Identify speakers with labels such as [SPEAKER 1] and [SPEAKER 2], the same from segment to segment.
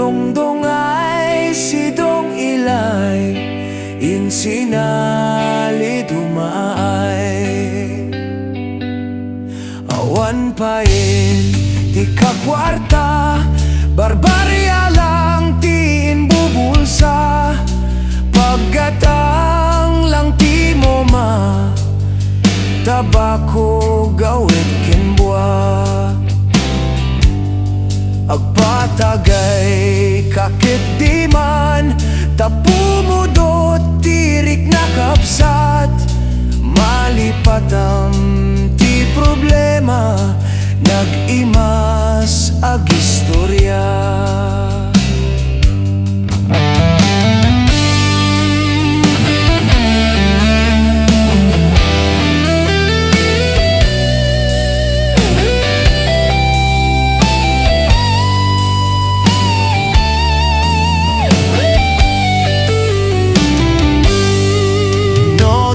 [SPEAKER 1] Dongdongay sidong ilay in Salidumay. Awan pain ti kakwarta, barbarya lang tin bubulsa. Paggatang lang ti moma, tabako gawit kinbwa. Agpatagay kakit di man, tapumudot tirik na kapsat. Malipatam ti problema, nag-imas ag istorya.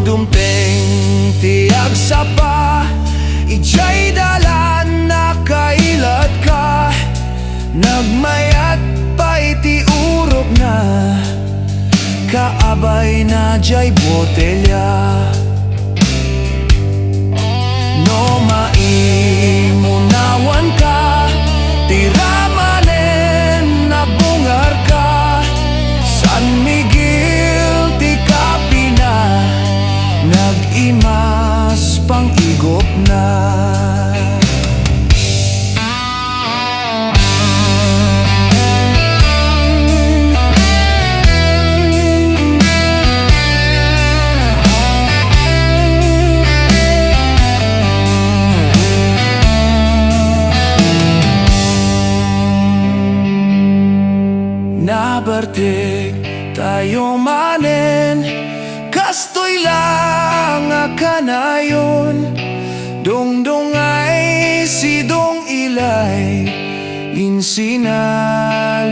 [SPEAKER 1] Dumpeng tiag sapa, ijay dalan na kailat ka. Nagmayat pa iti urok na, kaabay na jay botelya. No maimunawan ka, tiramanen nagbungar ka. San Miguel ti Kapina, nag-imas pang-igop na. Nabartik tayo manen, kastoy lang akanayon. Dongdongay sidong ilay in Salidumay.